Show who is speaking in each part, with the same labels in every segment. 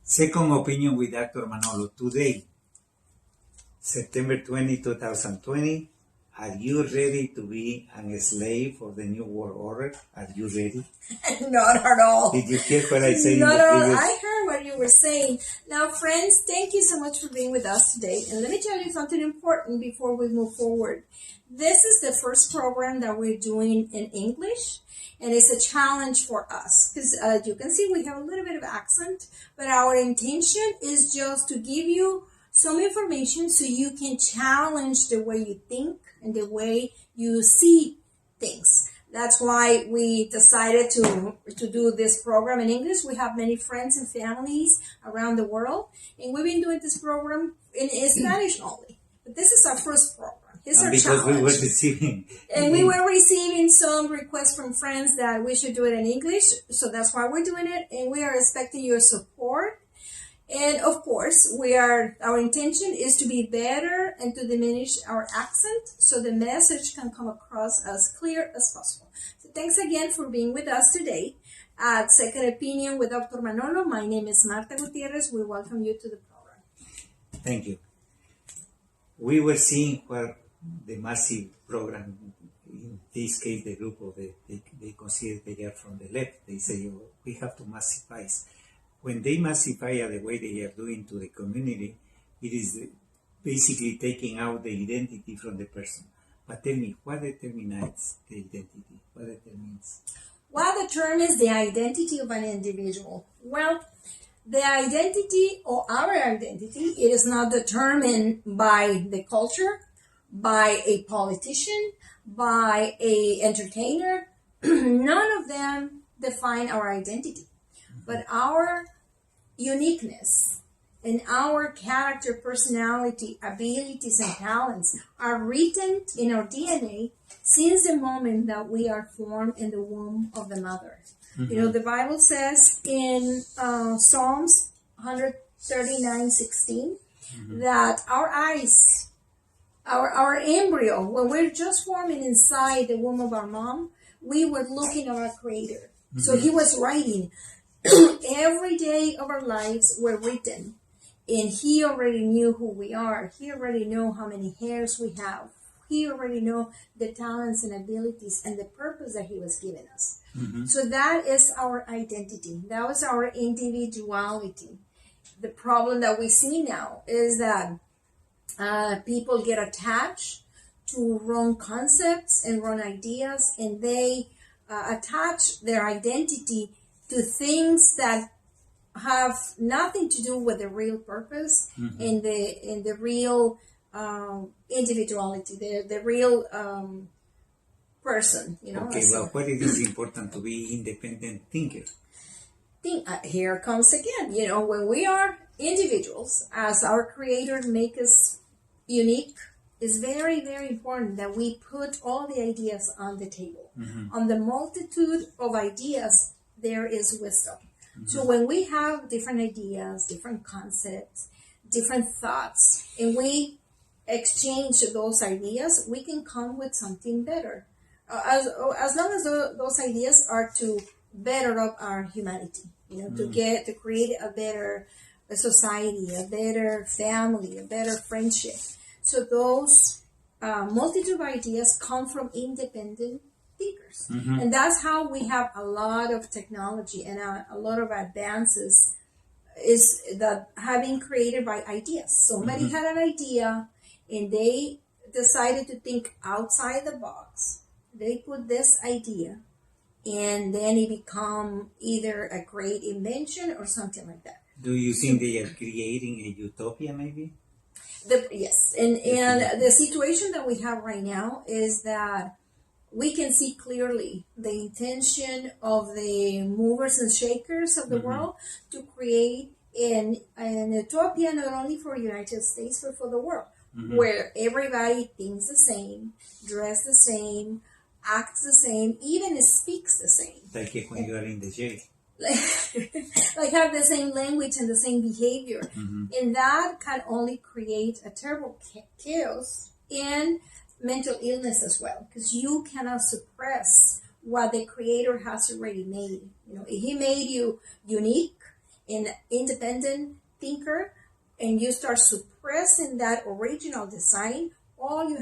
Speaker 1: Second Opinion with Dr. Manolo. Today, September 20, 2020. Are you ready to be a slave for the New World Order? Are you ready?
Speaker 2: Not at all.
Speaker 1: Did you hear what I said?
Speaker 2: Not at all. I heard what you were saying. Now, friends, thank you so much for being with us today. And let me tell you something important before we move forward. This is the first program that we're doing in English. And it's a challenge for us because you can see we have a little bit of accent, but our intention is just to give you some information so you can challenge the way you think and the way you see things. That's why we decided to do this program in English. We have many friends and families around the world, and we've been doing this program in Spanish only. But this is our first program. It's our
Speaker 1: because
Speaker 2: challenge.
Speaker 1: we were receiving.
Speaker 2: And we were receiving some requests from friends that we should do it in English. So that's why we're doing it. And we are expecting your support. And of course, our intention is to be better and to diminish our accent so the message can come across as clear as possible. So thanks again for being with us today at Second Opinion with Dr. Manolo. My name is Martha Gutierrez. We welcome you to the program.
Speaker 1: Thank you. We were seeing where the massive program, in this case, the group of they consider they are from the left. They say, oh, we have to massify. When they massify the way they are doing to the community, it is basically taking out the identity from the person. But tell me, what determines the identity? What determines?
Speaker 2: What determines the identity of an individual? Well, the identity or our identity, it is not determined by the culture, by a politician, by a entertainer. None of them define our identity. But our uniqueness and our character, personality, abilities, and talents are written in our DNA since the moment that we are formed in the womb of the mother. Mm-hmm. You know, the Bible says in Psalms 139:16 that our eyes, our embryo, when we're just forming inside the womb of our mom, we were looking at our Creator. Mm-hmm. So He was writing. Every day of our lives were written, and He already knew who we are. He already knew how many hairs we have. He already knew the talents and abilities and the purpose that He was giving us. Mm-hmm. So that is our identity. That was our individuality. The problem that we see now is that people get attached to wrong concepts and wrong ideas, and they attach their identity to things that have nothing to do with the real purpose and the real individuality, the real person. You know.
Speaker 1: Okay, well, what it is important to be independent thinker?
Speaker 2: Here comes again. You know, when we are individuals, as our Creator make us unique, it's very, very important that we put all the ideas on the table. Mm-hmm. On the multitude of ideas, there is wisdom. Mm-hmm. So when we have different ideas, different concepts, different thoughts, and we exchange those ideas, we can come with something better. As long as those ideas are to better up our humanity, you know, to create a better society, a better family, a better friendship. So those multitude of ideas come from independent thinkers. Mm-hmm. And that's how we have a lot of technology and a lot of advances is that have been created by ideas. Somebody had an idea and they decided to think outside the box. They put this idea and then it become either a great invention or something like that.
Speaker 1: Do you think they are creating a utopia maybe?
Speaker 2: Yes. And the situation that we have right now is that we can see clearly the intention of the movers and shakers of the world to create an utopia not only for the United States but for the world, where everybody thinks the same, dress the same, acts the same, even speaks the same.
Speaker 1: Like when you are in the jail.
Speaker 2: Like have the same language and the same behavior. And that can only create a terrible chaos and mental illness as well, because you cannot suppress what the Creator has already made. You know, He made you unique, an independent thinker, and you start suppressing that original design, all you're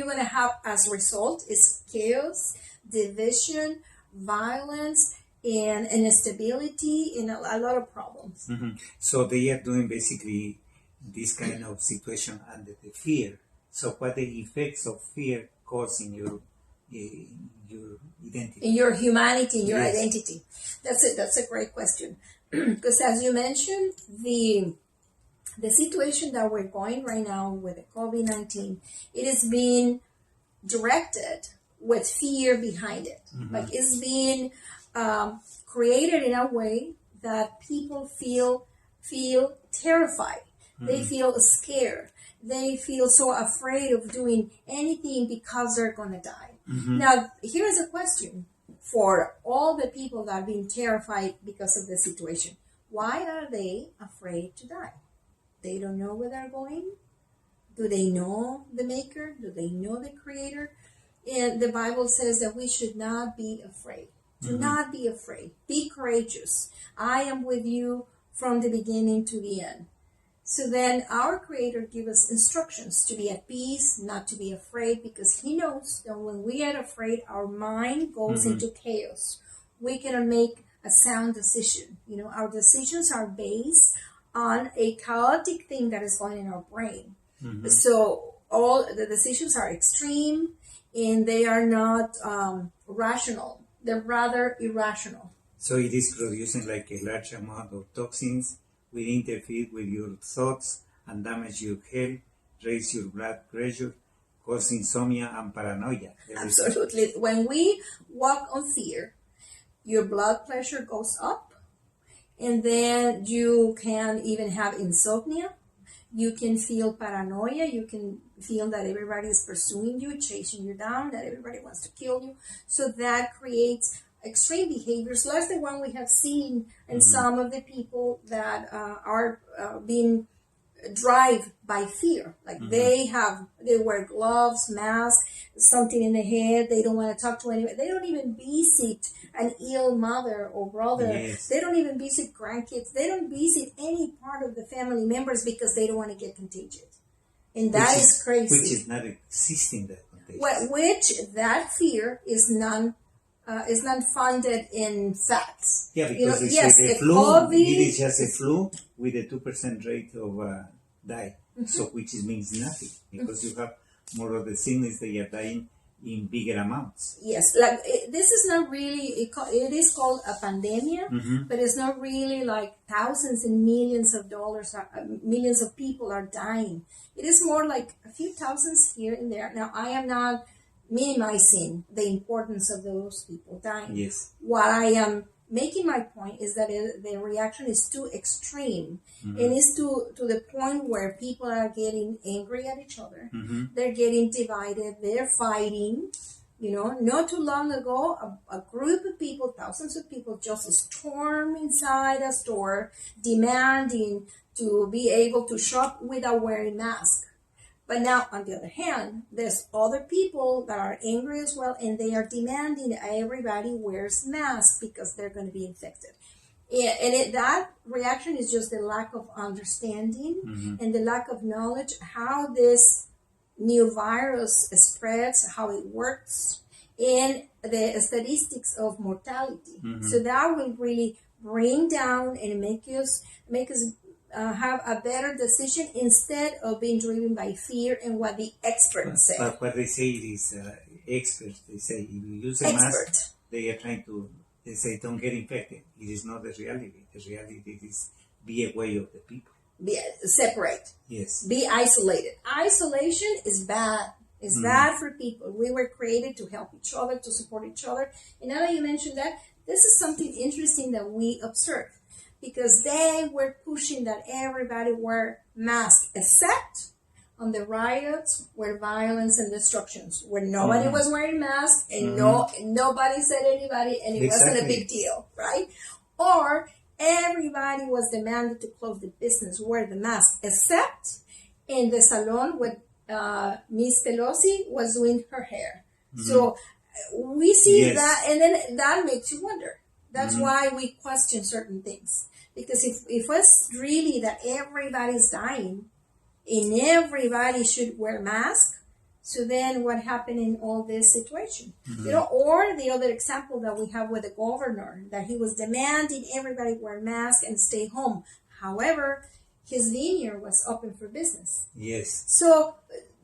Speaker 2: gonna have as a result is chaos, division, violence, and instability, and a lot of problems.
Speaker 1: So they are doing basically this kind of situation under the fear. So what the effects of fear cause in your identity?
Speaker 2: In your humanity, in your
Speaker 1: Yes.
Speaker 2: identity. That's it. That's a great question. Because as you mentioned, the situation that we're going right now with the COVID-19, it is being directed with fear behind it. Like it's being created in a way that people feel terrified. They feel scared. They feel so afraid of doing anything because they're going to die. Now, here's a question for all the people that are being terrified because of the situation. Why are they afraid to die? They don't know where they're going. Do they know the maker? Do they know the creator? And the Bible says that we should not be afraid. Do not be afraid. Be courageous. I am with you from the beginning to the end. So then our Creator gives us instructions to be at peace, not to be afraid, because He knows that when we are afraid, our mind goes into chaos. We cannot make a sound decision. You know, our decisions are based on a chaotic thing that is going in our brain. So all the decisions are extreme, and they are not rational. They're rather irrational.
Speaker 1: So it is producing like a large amount of toxins, will interfere with your thoughts and damage your health, raise your blood pressure, cause insomnia and paranoia.
Speaker 2: Absolutely. When we walk on fear, your blood pressure goes up, and then you can even have insomnia. You can feel paranoia. You can feel that everybody is pursuing you, chasing you down, that everybody wants to kill you. So that creates extreme behaviors, like the one we have seen in some of the people that are being driven by fear. Like they wear gloves, masks, something in the head. They don't want to talk to anyone. They don't even visit an ill mother or brother.
Speaker 1: Yes.
Speaker 2: They don't even visit grandkids. They don't visit any part of the family members because they don't want to get contagious. And that is crazy.
Speaker 1: Which is not existing that contagious.
Speaker 2: Which that fear is not funded in facts.
Speaker 1: Yeah, because the flu,
Speaker 2: COVID,
Speaker 1: it is just a flu with a 2% rate of die. So which means nothing, because you have more of the sickness that you are dying in bigger amounts.
Speaker 2: Yes, like this is not really, it is called a pandemia, but it's not really like thousands and millions of dollars, millions of people are dying. It is more like a few thousands here and there. Now, I am not minimizing the importance of those people dying.
Speaker 1: Yes.
Speaker 2: What I am making my point is that the reaction is too extreme, and it's to the point where people are getting angry at each other. They're getting divided. They're fighting. You know, not too long ago, a group of people, thousands of people, just stormed inside a store demanding to be able to shop without wearing masks. But now, on the other hand, there's other people that are angry as well, and they are demanding that everybody wears masks because they're going to be infected. And that reaction is just the lack of understanding and the lack of knowledge how this new virus spreads, how it works, and the statistics of mortality. So that will really bring down and make us have a better decision instead of being driven by fear and what the experts say.
Speaker 1: But what they say is experts. They say if you use a mask, they are trying to. They say don't get infected. It is not the reality. The reality is be away of the people.
Speaker 2: Be separate.
Speaker 1: Yes.
Speaker 2: Be isolated. Isolation is bad. It's bad for people. We were created to help each other, to support each other. And now that you mentioned that, this is something interesting that we observe. Because they were pushing that everybody wear masks, except on the riots where violence and destructions, where nobody was wearing masks and nobody said anybody, and it wasn't a big deal, right? Or everybody was demanded to close the business, wear the mask, except in the salon where Miss Pelosi was doing her hair. So we see that, and then that makes you wonder. That's why we question certain things. Because if it's really that everybody's dying and everybody should wear masks, so then what happened in all this situation? Or the other example that we have with the governor, that he was demanding everybody wear masks and stay home. However, his vineyard was open for business.
Speaker 1: Yes.
Speaker 2: So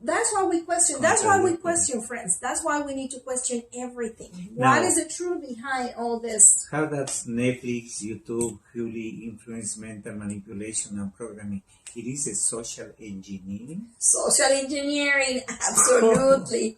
Speaker 2: that's why we question. That's why we question, friends. That's why we need to question everything. What is the truth behind all this?
Speaker 1: How does Netflix, YouTube, Hulu influence mental manipulation and programming? It is a social engineering.
Speaker 2: Social engineering, absolutely.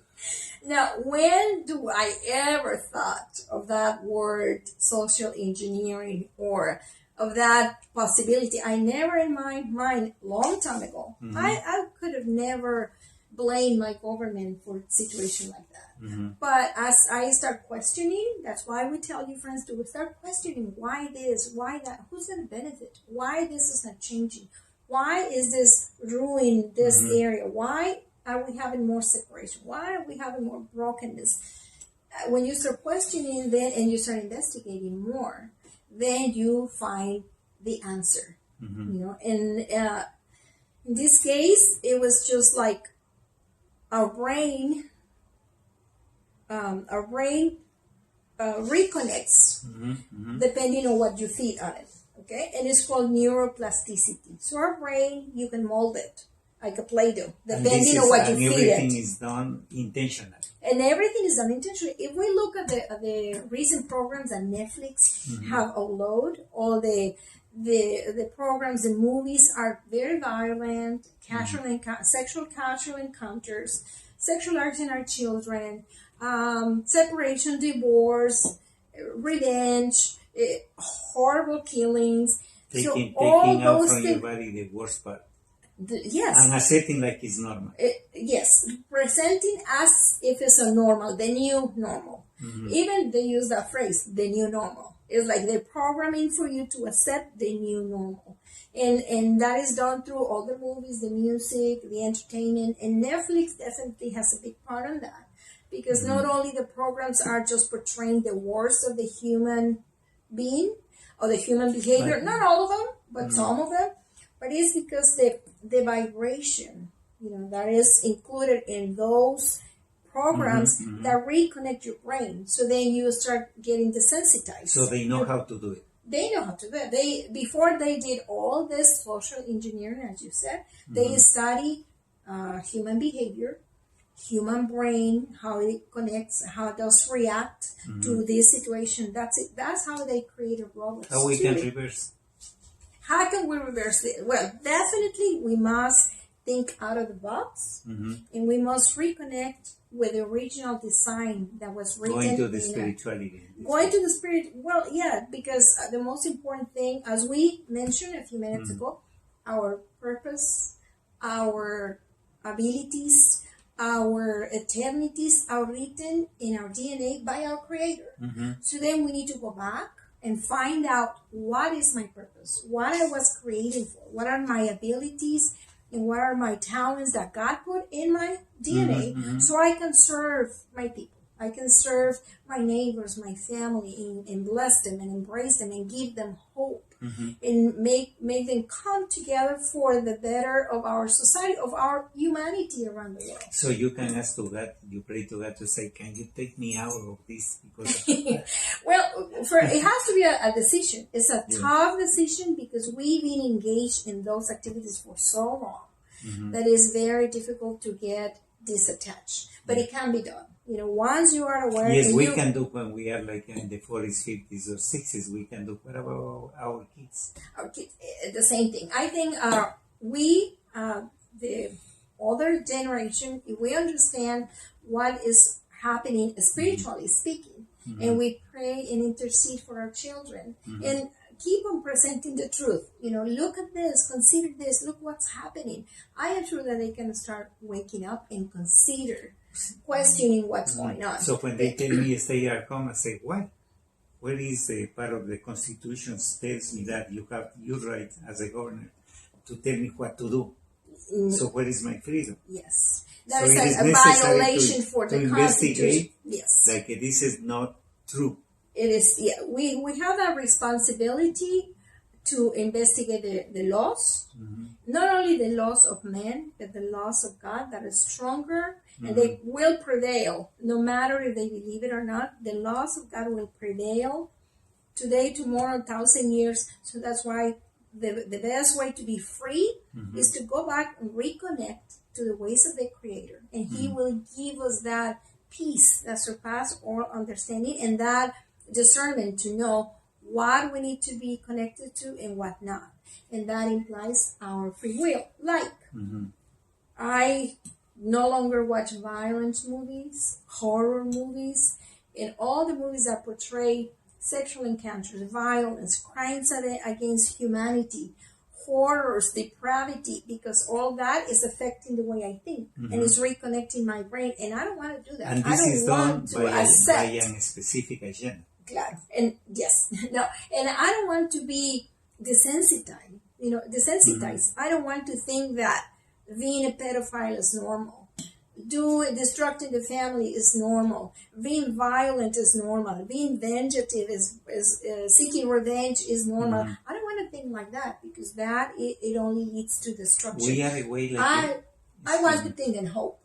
Speaker 2: Now, when do I ever thought of that word, social engineering, or of that possibility? I never in my mind, long time ago, I could have never blamed my government for a situation like that. But as I start questioning, that's why we tell you, friends, to start questioning why this, why that, who's going to benefit, why this is not changing, why is this ruining this area, why are we having more separation, why are we having more brokenness? When you start questioning then and you start investigating more, then you find the answer. And in this case, it was just like our brain reconnects depending on what you feed on it. Okay, and it's called neuroplasticity. So our brain, you can mold it like a Play-Doh, depending on what you feed it.
Speaker 1: Everything is done intentionally.
Speaker 2: And everything is done intentionally. If we look at the recent programs that Netflix have uploaded, all the programs and movies are very violent, sexual casual encounters, sexualizing our children, separation, divorce, revenge, horrible killings.
Speaker 1: Taking out from your body the worst part.
Speaker 2: Yes.
Speaker 1: And accepting like it's normal.
Speaker 2: Yes. Presenting as if it's a normal, the new normal. Even they use that phrase, the new normal. It's like they're programming for you to accept the new normal. And that is done through all the movies, the music, the entertainment. And Netflix definitely has a big part on that. Because not only the programs are just portraying the worst of the human being or the human behavior, not all of them, but some of them, but it's because the vibration, that is included in those programs that reconnect your brain. So then you start getting desensitized.
Speaker 1: So they know how to do it.
Speaker 2: They know how to do it. Before they did all this social engineering, as you said, they study human behavior, human brain, how it connects, how it does react to this situation. That's it. That's how they created robots.
Speaker 1: How we can reverse.
Speaker 2: How can we reverse it? Well, definitely we must think out of the box, and we must reconnect with the original design that was written.
Speaker 1: Going to the spirituality.
Speaker 2: Going to the spirit. Well, yeah, because the most important thing, as we mentioned a few minutes ago, our purpose, our abilities, our eternities are written in our DNA by our Creator. So then we need to go back and find out what is my purpose, what I was created for, what are my abilities, and what are my talents that God put in my DNA so I can serve my people. I can serve my neighbors, my family, and bless them and embrace them and give them hope and make them come together for the better of our society, of our humanity around the world.
Speaker 1: So you can ask to God, you pray to God to say, can you take me out of this? Because
Speaker 2: well, it has to be a decision. It's a tough decision because we've been engaged in those activities for so long that it's very difficult to get disattached. But it can be done. Once you are aware.
Speaker 1: Yes, we can do when we are like in the 40s, 50s, or 60s. We can do. What about our kids?
Speaker 2: Our kids, the same thing. I think we, the older generation, if we understand what is happening spiritually speaking, and we pray and intercede for our children, and keep on presenting the truth. Look at this, consider this, look what's happening. I am sure that they can start waking up and consider questioning what's going on.
Speaker 1: So when they tell me stay at home, I say, why? Where is the part of the Constitution tells me that you have your right as a governor to tell me what to do? So where is my freedom?
Speaker 2: Yes. That is a violation for the
Speaker 1: Constitution.
Speaker 2: Yes.
Speaker 1: Like this is not true.
Speaker 2: it is, yeah, we have that responsibility to investigate the laws, not only the laws of men, but the laws of God that is stronger, and they will prevail, no matter if they believe it or not. The laws of God will prevail today, tomorrow, 1,000 years. So that's why the best way to be free is to go back and reconnect to the ways of the Creator, and He will give us that peace that surpasses all understanding and that discernment to know what we need to be connected to and what not. And that implies our free will. Like, I no longer watch violence movies, horror movies, and all the movies that portray sexual encounters, violence, crimes against humanity, horrors, depravity, because all that is affecting the way I think and it's reconnecting my brain. And I don't want to do that.
Speaker 1: And this is done by a specific agenda.
Speaker 2: Claro. And yes, no, and I don't want to be desensitized. I don't want to think that being a pedophile is normal. Destructing the family is normal. Being violent is normal. Being vengative is seeking revenge is normal. I don't want to think like that, because that it only leads to destruction.
Speaker 1: We are a way like
Speaker 2: I want to think in hope.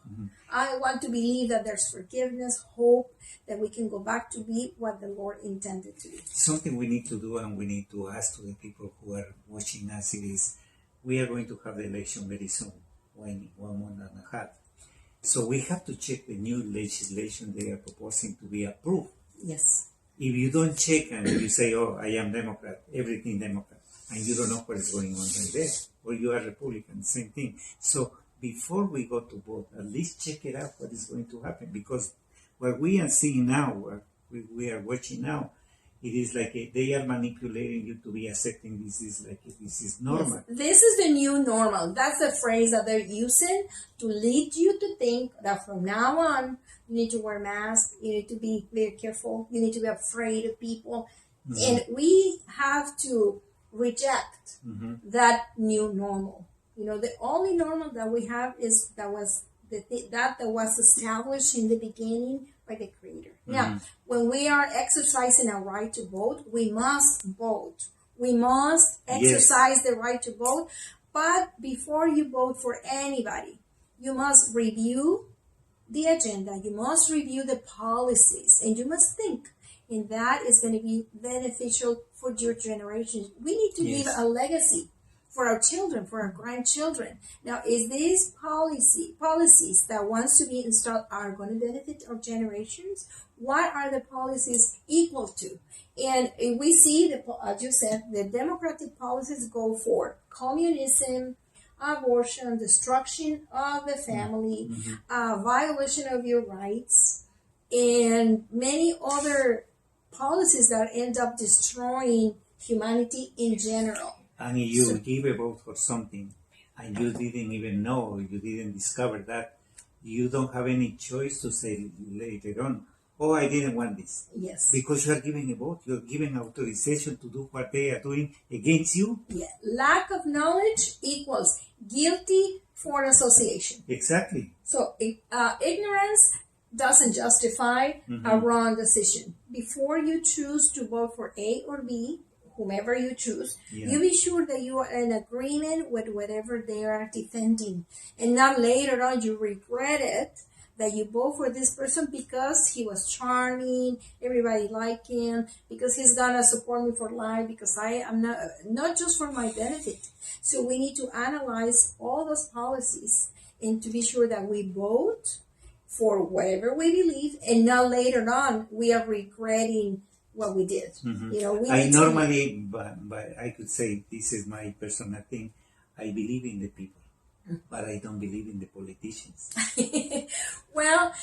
Speaker 2: I want to believe that there's forgiveness, hope, that we can go back to be what the Lord intended to be.
Speaker 1: Something we need to do, and we need to ask to the people who are watching us, is we are going to have the election very soon, in 1 month and a half. So we have to check the new legislation they are proposing to be approved.
Speaker 2: Yes.
Speaker 1: If you don't check and you say, oh, I am Democrat, everything Democrat, and you don't know what is going on right there, or you are Republican, same thing. So before we go to vote, at least check it out what is going to happen, because what we are seeing now, what we are watching now, it is like they are manipulating you to be accepting this is normal.
Speaker 2: Yes. This is the new normal. That's the phrase that they're using to lead you to think that from now on, you need to wear masks, you need to be very careful, you need to be afraid of people. And we have to reject that new normal. The only normal that we have is that was established in the beginning by the Creator. Now, when we are exercising our right to vote, we must vote. We must exercise the right to vote. But before you vote for anybody, you must review the agenda. You must review the policies, and you must think. And that is going to be beneficial for your generation. We need to leave a legacy for our children, for our grandchildren. Now, is these policies that wants to be installed are going to benefit our generations? What are the policies equal to? And we see, as you said, the democratic policies go for communism, abortion, destruction of the family, violation of your rights, and many other policies that end up destroying humanity in general.
Speaker 1: And if you give a vote for something and you didn't even know, you didn't discover that, you don't have any choice to say later on, oh, I didn't want this.
Speaker 2: Yes.
Speaker 1: Because you are giving a vote, you're giving authorization to do what they are doing against you.
Speaker 2: Yeah. Lack of knowledge equals guilty for association.
Speaker 1: Exactly.
Speaker 2: So ignorance doesn't justify a wrong decision. Before you choose to vote for A or B, whomever you choose, you be sure that you are in agreement with whatever they are defending. And not later on you regret it that you vote for this person because he was charming, everybody like him, because he's gonna support me for life, because I am not just for my benefit. So we need to analyze all those policies and to be sure that we vote for whatever we believe, and not later on we are regretting what we did.
Speaker 1: I normally, but I could say this is my personal thing. I believe in the people, but I don't believe in the politicians.
Speaker 2: Well,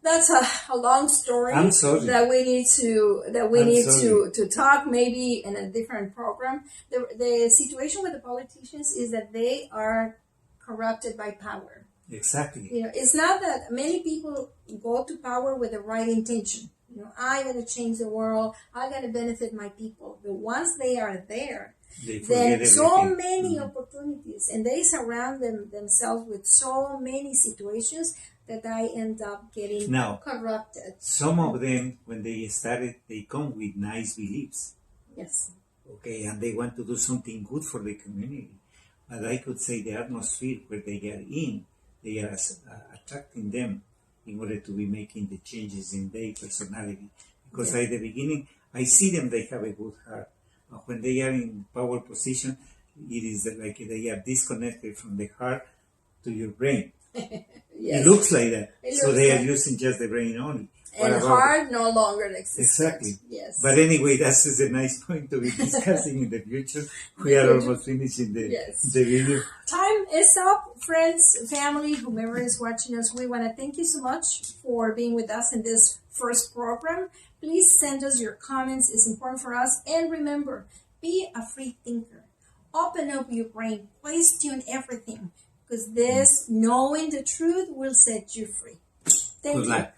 Speaker 2: that's a long story.
Speaker 1: I'm sorry.
Speaker 2: That we need to talk maybe in a different program. The situation with the politicians is that they are corrupted by power.
Speaker 1: Exactly.
Speaker 2: It's not that many people go to power with the right intention. I'm going to change the world. I'm going to benefit my people. But once they are there, then so many opportunities, and they surround themselves with so many situations that I end up getting
Speaker 1: Now,
Speaker 2: corrupted.
Speaker 1: some of them, when they started, they come with nice beliefs.
Speaker 2: Yes.
Speaker 1: Okay, and they want to do something good for the community. But I could say the atmosphere where they are in, they are attracting them in order to be making the changes in their personality. Because at the beginning, I see them, they have a good heart. When they are in power position, it is like they are disconnected from the heart to your brain.
Speaker 2: Yes.
Speaker 1: It looks like that. So they are
Speaker 2: like
Speaker 1: using just the brain only.
Speaker 2: and heart no longer exists.
Speaker 1: Exactly.
Speaker 2: Yes.
Speaker 1: But anyway, that's a nice point to be discussing in the future. We are almost finishing the video.
Speaker 2: Time is up, friends, family, whomever is watching us. We want to thank you so much for being with us in this first program. Please send us your comments. It's important for us. And remember, be a free thinker. Open up your brain. Question everything. Because this, knowing the truth, will set you free. Thank you.
Speaker 1: Good luck.